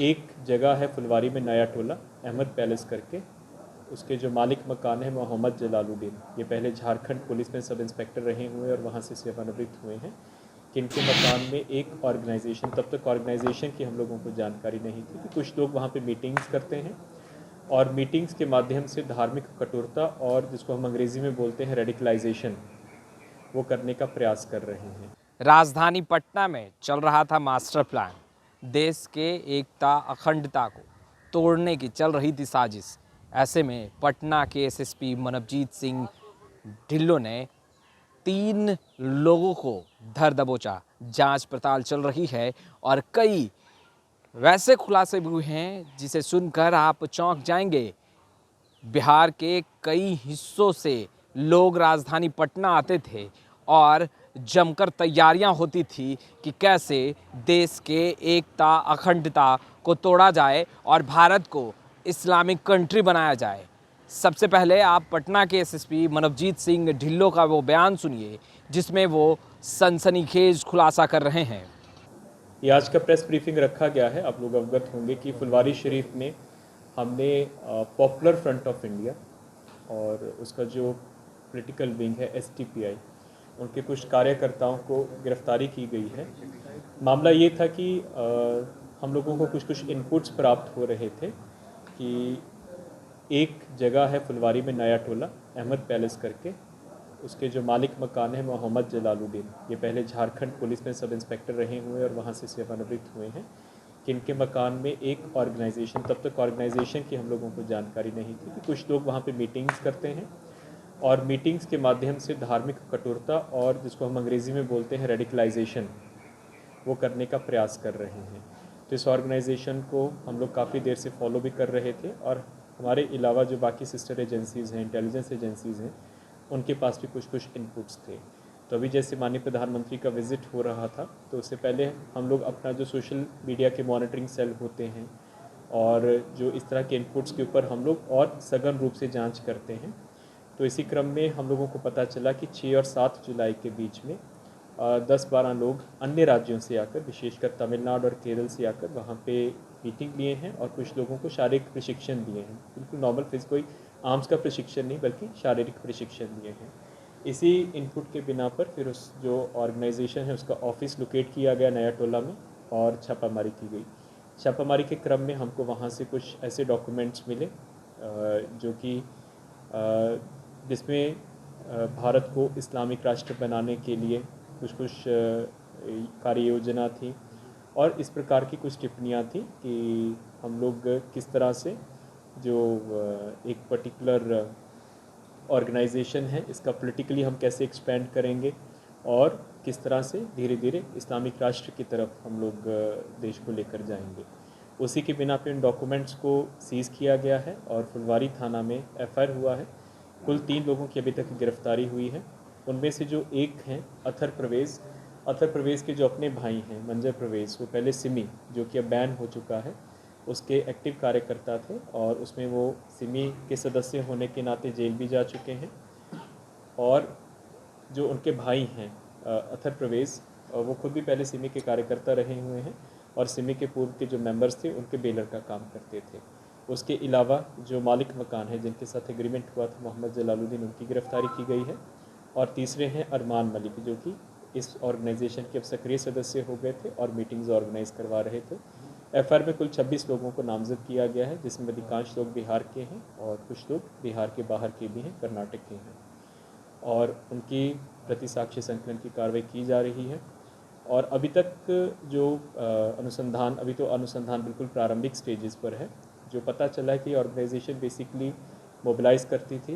एक जगह है फुलवारी में नया टोला अहमद पैलेस करके, उसके जो मालिक मकान है मोहम्मद जलालुद्दीन, ये पहले झारखंड पुलिस में सब इंस्पेक्टर रहे हुए और वहाँ से सेवानिवृत्त हुए हैं, कि इनके मकान में एक ऑर्गेनाइजेशन, तब तक ऑर्गेनाइजेशन की हम लोगों को जानकारी नहीं थी, कि कुछ लोग वहाँ पे मीटिंग्स करते हैं और मीटिंग्स के माध्यम से धार्मिक कठोरता और जिसको हम अंग्रेज़ी में बोलते हैं रेडिकलाइजेशन, वो करने का प्रयास कर रहे हैं। राजधानी पटना में चल रहा था मास्टर प्लान। देश के एकता अखंडता को तोड़ने की चल रही थी साजिश। ऐसे में पटना के एसएसपी मनवजीत सिंह ढिल्लों ने 3 लोगों को धर दबोचा। जांच पड़ताल चल रही है और कई वैसे खुलासे भी हुए हैं जिसे सुनकर आप चौंक जाएंगे। बिहार के कई हिस्सों से लोग राजधानी पटना आते थे और जमकर तैयारियां होती थी कि कैसे देश के एकता अखंडता को तोड़ा जाए और भारत को इस्लामिक कंट्री बनाया जाए। सबसे पहले आप पटना के एसएसपी मनवजीत सिंह ढिल्लों का वो बयान सुनिए जिसमें वो सनसनीखेज खुलासा कर रहे हैं। ये आज का प्रेस ब्रीफिंग रखा गया है। आप लोग अवगत होंगे कि फुलवारी शरीफ में हमने पॉपुलर फ्रंट ऑफ इंडिया और उसका जो पॉलिटिकल विंग है एसटीपीआई, उनके कुछ कार्यकर्ताओं को गिरफ्तारी की गई है। मामला ये था कि हम लोगों को कुछ इनपुट्स प्राप्त हो रहे थे कि एक जगह है फुलवारी में नया टोला अहमद पैलेस करके, उसके जो मालिक मकान है मोहम्मद जलालुद्दीन, ये पहले झारखंड पुलिस में सब इंस्पेक्टर रहे हुए और वहाँ से सेवानिवृत्त हुए हैं, कि इनके मकान में एक ऑर्गेनाइजेशन, तब तक ऑर्गेनाइजेशन की हम लोगों को जानकारी नहीं थी, कि कुछ लोग वहाँ पे मीटिंग्स करते हैं और मीटिंग्स के माध्यम से धार्मिक कठोरता और जिसको हम अंग्रेज़ी में बोलते हैं रेडिकलाइजेशन, वो करने का प्रयास कर रहे हैं। तो इस ऑर्गेनाइजेशन को हम लोग काफ़ी देर से फॉलो भी कर रहे थे और हमारे अलावा जो बाकी सिस्टर एजेंसीज़ हैं, इंटेलिजेंस एजेंसीज़ हैं, उनके पास भी कुछ इनपुट्स थे। तो अभी जैसे माननीय प्रधानमंत्री का विज़िट हो रहा था, तो उससे पहले हम लोग अपना जो सोशल मीडिया के मॉनिटरिंग सेल होते हैं और जो इस तरह के इनपुट्स के ऊपर हम लोग और सघन रूप से जांच करते हैं। तो इसी क्रम में हम लोगों को पता चला कि 6 और 7 जुलाई के बीच में 10-12 लोग अन्य राज्यों से आकर, विशेषकर तमिलनाडु और केरल से आकर वहाँ पे मीटिंग लिए हैं और कुछ लोगों को शारीरिक प्रशिक्षण दिए हैं। बिल्कुल नॉर्मल कोई आर्म्स का प्रशिक्षण नहीं, बल्कि शारीरिक प्रशिक्षण दिए हैं। इसी इनपुट के बिना पर फिर उस जो ऑर्गेनाइजेशन है उसका ऑफिस लोकेट किया गया नया टोला में और छापामारी की गई। छापामारी के क्रम में हमको वहाँ से कुछ ऐसे डॉक्यूमेंट्स मिले जो कि जिसमें भारत को इस्लामिक राष्ट्र बनाने के लिए कुछ कार्य योजना थी और इस प्रकार की कुछ टिप्पणियाँ थी कि हम लोग किस तरह से जो एक पर्टिकुलर ऑर्गेनाइजेशन है इसका पॉलिटिकली हम कैसे एक्सपेंड करेंगे और किस तरह से धीरे धीरे इस्लामिक राष्ट्र की तरफ हम लोग देश को लेकर जाएंगे। उसी के बिना पे इन डॉक्यूमेंट्स को सीज़ किया गया है और फुलवारी थाना में एफआईआर हुआ है। कुल 3 लोगों की अभी तक गिरफ्तारी हुई है। उनमें से जो एक हैं अथर प्रवेश के जो अपने भाई हैं मंजर प्रवेश, वो पहले सिमी जो कि अब बैन हो चुका है उसके एक्टिव कार्यकर्ता थे और उसमें वो सिमी के सदस्य होने के नाते जेल भी जा चुके हैं। और जो उनके भाई हैं अथर प्रवेश, वो खुद भी पहले सिमी के कार्यकर्ता रहे हुए हैं और सिमी के पूर्व के जो मेंबर्स थे उनके बेलर का काम करते थे। उसके अलावा जो मालिक मकान है जिनके साथ एग्रीमेंट हुआ था मोहम्मद जलालुद्दीन, उनकी गिरफ्तारी की गई है। और तीसरे हैं अरमान मलिक जो कि इस ऑर्गेनाइजेशन के अब सक्रिय सदस्य हो गए थे और मीटिंग्स ऑर्गेनाइज करवा रहे थे। एफआईआर में कुल 26 लोगों को नामजद किया गया है, जिसमें अधिकांश लोग बिहार के हैं और कुछ लोग बिहार के बाहर के भी हैं, कर्नाटक के हैं। और उनकी प्रति साक्ष्य संकलन की कार्रवाई की जा रही है। और अभी तक जो अनुसंधान बिल्कुल प्रारंभिक स्टेजेस पर है। जो पता चला है कि ऑर्गेनाइजेशन बेसिकली मोबिलाइज़ करती थी,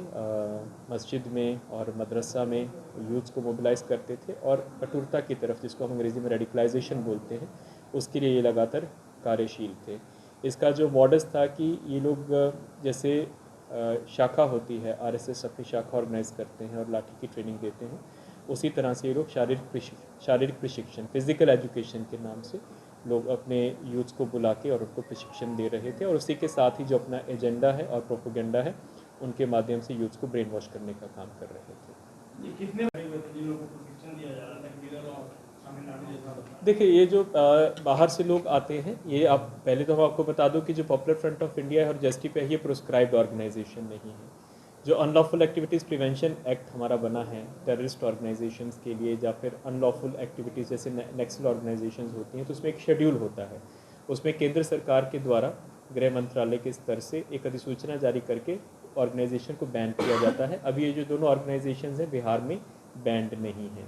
मस्जिद में और मदरसा में यूथ्स को मोबिलाइज़ करते थे और कठोरता की तरफ, जिसको हम अंग्रेज़ी में रेडिकलाइजेशन बोलते हैं, उसके लिए ये लगातार कार्यशील थे। इसका जो मॉडस था कि ये लोग जैसे शाखा होती है, आरएसएस अपनी शाखा ऑर्गेनाइज करते हैं और लाठी की ट्रेनिंग देते हैं, उसी तरह से ये लोग शारीरिक प्रशिक्षण, फिजिकल एजुकेशन के नाम से लोग अपने यूथ्स को बुला के और उनको प्रशिक्षण दे रहे थे। और उसी के साथ ही जो अपना एजेंडा है और प्रोपोगेंडा है उनके माध्यम से यूथ्स को ब्रेन वॉश करने का काम कर रहे थे। ये कितने लोगों को प्रशिक्षण दिया जा रहा था? देखिए, ये जो बाहर से लोग आते हैं, ये आप पहले तो हम आपको बता दूं कि जो पॉपुलर फ्रंट ऑफ इंडिया है और जस्टिस है, ये प्रोस्क्राइब्ड ऑर्गेनाइजेशन नहीं है। जो अनलॉफुल एक्टिविटीज़ प्रिवेंशन एक्ट हमारा बना है टेररिस्ट ऑर्गेनाइजेशंस के लिए, या फिर अनलॉफुल एक्टिविटीज़ जैसे नक्सल ऑर्गेनाइजेशंस होती हैं, तो उसमें एक शेड्यूल होता है। उसमें केंद्र सरकार के द्वारा गृह मंत्रालय के स्तर से एक अधिसूचना जारी करके ऑर्गेनाइजेशन को बैन किया जाता है। अभी ये जो दोनों ऑर्गेनाइजेशंस हैं बिहार में बैंड नहीं हैं,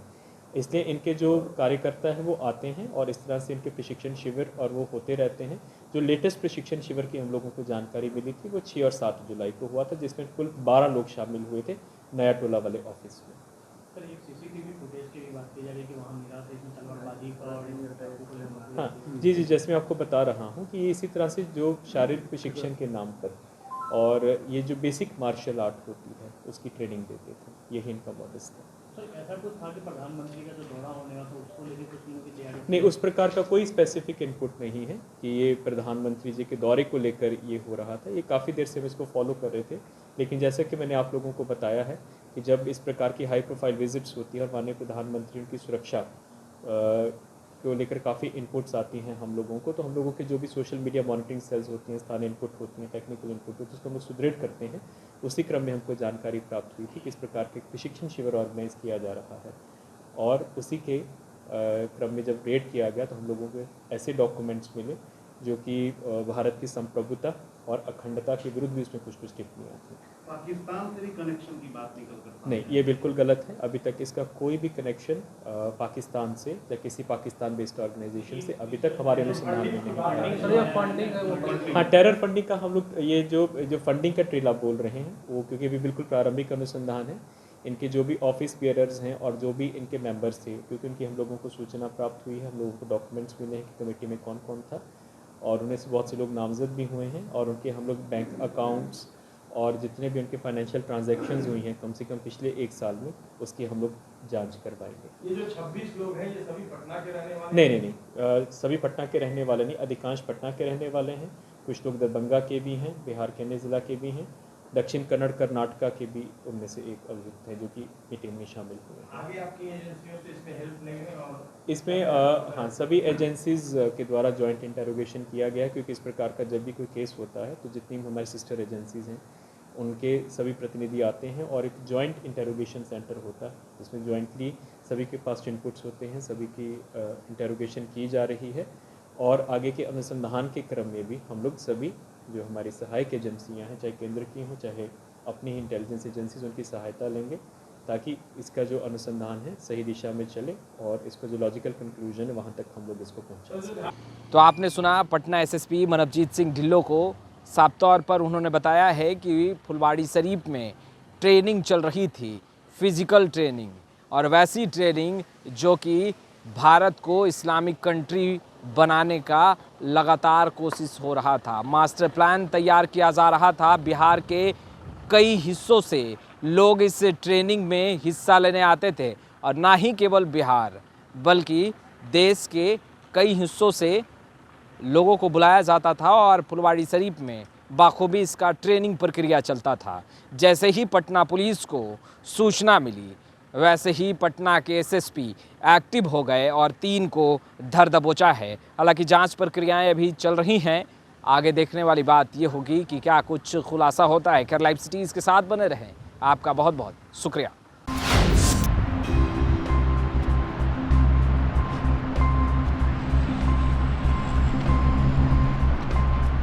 इसलिए इनके जो कार्यकर्ता हैं वो आते हैं और इस तरह से इनके प्रशिक्षण शिविर और वो होते रहते हैं। जो लेटेस्ट प्रशिक्षण शिविर की हम लोगों को जानकारी मिली थी वो 6 और 7 जुलाई को हुआ था, जिसमें कुल 12 लोग शामिल हुए थे नया टोला वाले ऑफिस में। सर, एक सीसीटीवी फुटेज की भी बात की जा रही है कि वहाँ मिला था इसमें तलवारबाजी और हाँ जी, जैसे मैं आपको बता रहा हूँ कि इसी तरह से जो शारीरिक प्रशिक्षण के नाम पर और ये जो बेसिक मार्शल आर्ट होती है उसकी ट्रेनिंग देते थे, यही इनका मॉडस था। सर, ऐसा कुछ था कि प्रधानमंत्री का जो दौरा होने वाला था उसको लेकर कुछ दिनों की तैयारी? नहीं, उस प्रकार का कोई स्पेसिफिक इनपुट नहीं है कि ये प्रधानमंत्री जी के दौरे को लेकर ये हो रहा था। ये काफ़ी देर से हम इसको फॉलो कर रहे थे, लेकिन जैसा कि मैंने आप लोगों को बताया है कि जब इस प्रकार की हाई प्रोफाइल विजिट्स होती है और माननीय प्रधानमंत्री उनकी सुरक्षा को लेकर काफ़ी इनपुट्स आती हैं हम लोगों को, तो हम लोगों के जो भी सोशल मीडिया मॉनिटरिंग सेल्स होती हैं, स्थानीय इनपुट होती हैं, टेक्निकल इनपुट होती है, उसको हम लोग सुदृढ़ करते हैं। उसी क्रम में हमको जानकारी प्राप्त हुई थी कि इस प्रकार के प्रशिक्षण शिविर ऑर्गेनाइज किया जा रहा है, और उसी के क्रम में जब रेड किया गया तो हम लोगों को ऐसे डॉक्यूमेंट्स मिले जो कि भारत की संप्रभुता और अखंडता के विरुद्ध भी उसमें कुछ टिप्पणियाँ थी। पाकिस्तान से भी कनेक्शन की बात निकल कर नहीं, ये बिल्कुल गलत है। अभी तक इसका कोई भी कनेक्शन पाकिस्तान से या किसी पाकिस्तान बेस्ड ऑर्गेनाइजेशन से अभी तक हमारे अनुसंधान में नहीं आया। हाँ, टेरर फंडिंग का हम लोग ये जो फंडिंग का ट्रेल आप बोल रहे हैं वो, क्योंकि अभी बिल्कुल प्रारंभिक अनुसंधान है। इनके जो भी ऑफिस बियरर्स हैं और जो भी इनके मेंबर्स थे, क्योंकि उनकी हम लोगों को सूचना प्राप्त हुई है, हम लोगों को डॉक्यूमेंट्स मिले हैं कि कमेटी में कौन कौन था, और उनमें से बहुत से लोग नामजद भी हुए हैं, और उनके हम लोग बैंक अकाउंट्स और जितने भी उनके फाइनेंशियल ट्रांजैक्शंस हुई हैं कम से कम पिछले 1 साल में, उसकी हम लोग जांच करवाएंगे। ये जो 26 लोग हैं ये सभी पटना के रहने वाले? नहीं, सभी पटना के रहने वाले नहीं, अधिकांश पटना के रहने वाले हैं। कुछ लोग दरभंगा के भी हैं, बिहार के अन्य ज़िला के भी हैं, दक्षिण कन्नड़ कर्नाटका के भी उनमें से एक अभियुक्त हैं जो कि मीटिंग में शामिल हुए हैं। आगे आपकी एजेंसियों से इसमें हेल्प लेंगे? और इसमें हाँ, सभी एजेंसीज़ के द्वारा जॉइंट इंटरोगेशन किया गया है, क्योंकि इस प्रकार का जब भी कोई केस होता है तो जितनी भी हमारी सिस्टर एजेंसीज़ हैं उनके सभी प्रतिनिधि आते हैं और एक जॉइंट इंटरोगेशन सेंटर होता है जिसमें जॉइंटली सभी के पास इनपुट्स होते हैं, सभी की इंटरोगेशन की जा रही है, और आगे के अनुसंधान के क्रम में भी हम लोग सभी जो हमारी सहायक एजेंसियां हैं, चाहे केंद्र की हों चाहे अपनी ही इंटेलिजेंस एजेंसीज, उनकी सहायता लेंगे ताकि इसका जो अनुसंधान है सही दिशा में चले और इसका जो लॉजिकल कंक्लूजन है वहाँ तक हम लोग इसको पहुँचा सकें। तो आपने सुना पटना एसएसपी मनवजीत सिंह ढिल्लों को। साफ तौर पर उन्होंने बताया है कि फुलवाड़ी शरीफ में ट्रेनिंग चल रही थी, फिजिकल ट्रेनिंग, और वैसी ट्रेनिंग जो कि भारत को इस्लामिक कंट्री बनाने का लगातार कोशिश हो रहा था। मास्टर प्लान तैयार किया जा रहा था। बिहार के कई हिस्सों से लोग इस ट्रेनिंग में हिस्सा लेने आते थे, और ना ही केवल बिहार बल्कि देश के कई हिस्सों से लोगों को बुलाया जाता था और फुलवाड़ी शरीफ में बाखूबी इसका ट्रेनिंग प्रक्रिया चलता था। जैसे ही पटना पुलिस को सूचना मिली वैसे ही पटना के एसएसपी एक्टिव हो गए और 3 को धर दबोचा है। हालांकि जांच प्रक्रियाएं अभी चल रही हैं। आगे देखने वाली बात ये होगी कि क्या कुछ खुलासा होता है। खैर, लाइव सिटीज़ के साथ बने रहें। आपका बहुत बहुत शुक्रिया।